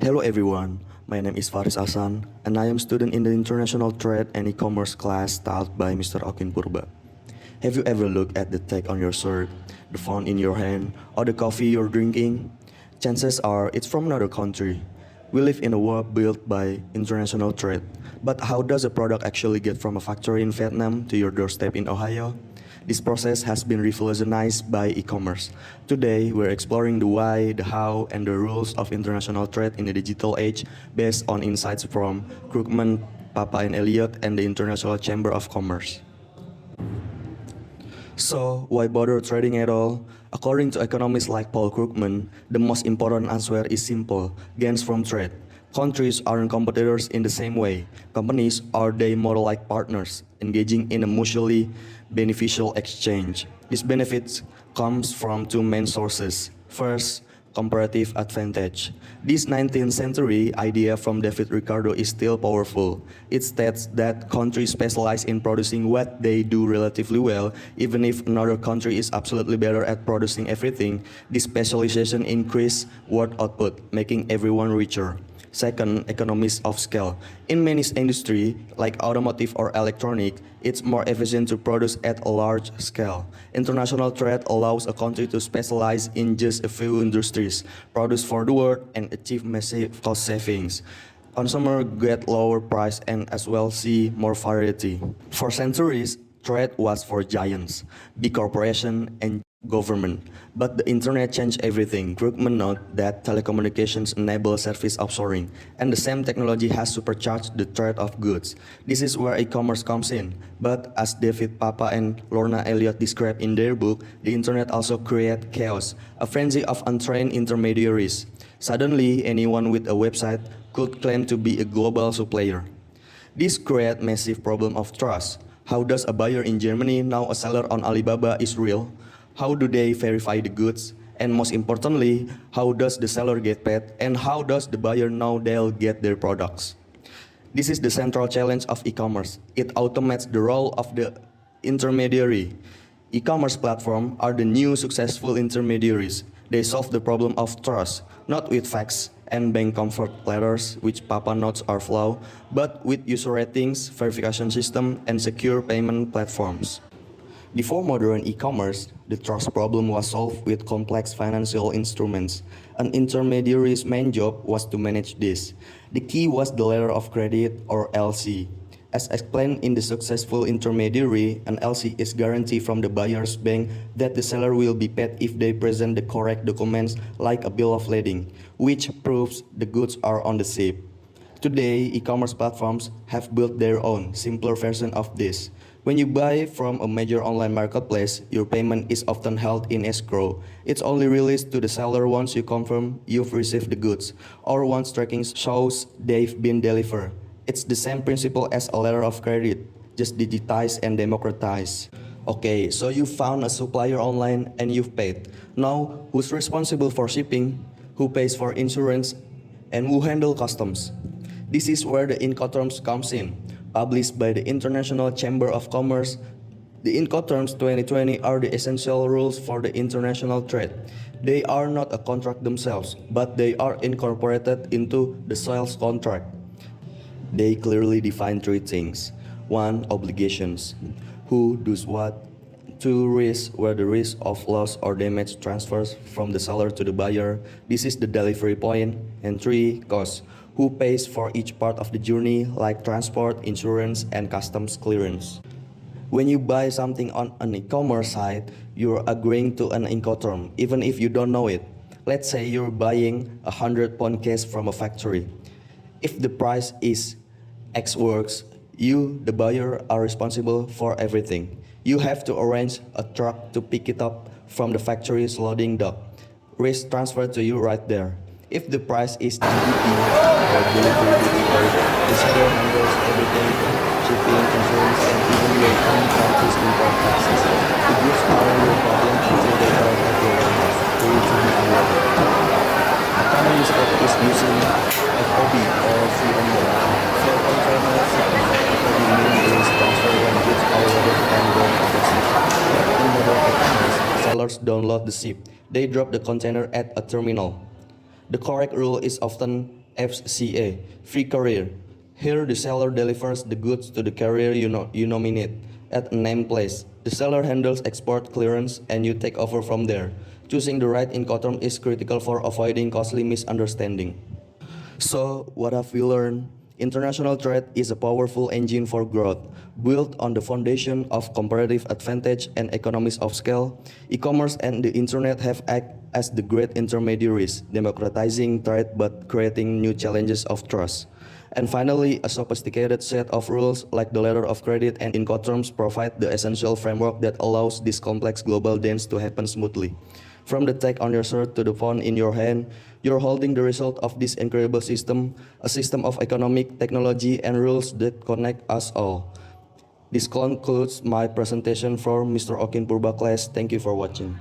Hello everyone, my name is Faris Ahsan and I am student in the International Trade and E-Commerce class taught by Mr. Okin Purba. Have you ever looked at the tag on your shirt, the phone in your hand, or the coffee you're drinking? Chances are it's from another country. We live in a world built by international trade, but how does a product actually get from a factory in Vietnam to your doorstep in Ohio? This process has been revolutionized by e-commerce. Today, we're exploring the why, the how, and the rules of international trade in the digital age based on insights from Krugman, Papa and Elliott, and the International Chamber of Commerce. So, why bother trading at all? According to economists like Paul Krugman, the most important answer is simple: gains from trade. Countries aren't competitors in the same way. Companies are they more like partners, engaging in a mutually beneficial exchange. These benefits comes from two main sources. First, comparative advantage. This 19th century idea from David Ricardo is still powerful. It states that countries specialize in producing what they do relatively well, even if another country is absolutely better at producing everything. This specialization increases world output, making everyone richer. Second, economies of scale. In many industries, like automotive or electronic, it's more efficient to produce at a large scale. International trade allows a country to specialize in just a few industries, produce for the world, and achieve massive cost savings. Consumers get lower price and as well see more variety. For centuries, trade was for giants, big corporations, and government. But the internet changed everything. Krugman noted that telecommunications enable service outsourcing, and the same technology has supercharged the trade of goods. This is where e-commerce comes in. But as David Papa and Lorna Elliott describe in their book, the internet also creates chaos, a frenzy of untrained intermediaries. Suddenly, anyone with a website could claim to be a global supplier. This creates massive problem of trust. How does a buyer in Germany know a seller on Alibaba is real? How do they verify the goods? And most importantly, how does the seller get paid? And how does the buyer know they'll get their products? This is the central challenge of e-commerce. It automates the role of the intermediary. E-commerce platforms are the new successful intermediaries. They solve the problem of trust, not with facts and bank comfort letters, which Papa notes are flawed, but with user ratings, verification system, and secure payment platforms. Before modern e-commerce, the trust problem was solved with complex financial instruments. An intermediary's main job was to manage this. The key was the letter of credit, or LC. As explained in the successful intermediary, an LC is guarantee from the buyer's bank that the seller will be paid if they present the correct documents like a bill of lading, which proves the goods are on the ship. Today, e-commerce platforms have built their own, simpler version of this. When you buy from a major online marketplace, your payment is often held in escrow. It's only released to the seller once you confirm you've received the goods, or once tracking shows they've been delivered. It's the same principle as a letter of credit, just digitized and democratized. Okay, so you found a supplier online and you've paid. Now, who's responsible for shipping? Who pays for insurance? And who handle customs? This is where the Incoterms comes in. Published by the International Chamber of Commerce, the Incoterms 2020 are the essential rules for the international trade. They are not a contract themselves, but they are incorporated into the sales contract. They clearly define three things. 1. Obligations. Who does what? 2. Risk, where the risk of loss or damage transfers from the seller to the buyer. This is the delivery point. And 3. Cost. Who pays for each part of the journey, like transport, insurance, and customs clearance. When you buy something on an e-commerce site, you're agreeing to an Incoterm, even if you don't know it. Let's say you're buying a 100-pound case from a factory. If the price is X works, you, the buyer, are responsible for everything. You have to arrange a truck to pick it up from the factory's loading dock. Risk transferred to you right there. If the price is GBP or delivery duty, the seller handles everything, shipping, insurance, and even your own country's import taxes. The goods aren't your problem until they arrive at your warehouse, for you to be unloaded. A common mistake is using FOB or CMP. For container shipping, FOB means transfer when goods are loaded and going overseas. In modern e-commerce, sellers don't load the ship. They drop the container at a terminal. The correct rule is often FCA, free courier. Here the seller delivers the goods to the carrier you nominate at a named place. The seller handles export clearance and you take over from there. Choosing the right Incoterm is critical for avoiding costly misunderstanding. So, what have we learned? International trade is a powerful engine for growth. Built on the foundation of comparative advantage and economies of scale, e-commerce and the internet have acted as the great intermediaries, democratizing trade but creating new challenges of trust. And finally, a sophisticated set of rules like the letter of credit and Incoterms provide the essential framework that allows this complex global dance to happen smoothly. From the tag on your shirt to the phone in your hand, you're holding the result of this incredible system, a system of economic, technology, and rules that connect us all. This concludes my presentation for Mr. Okin Purba class. Thank you for watching.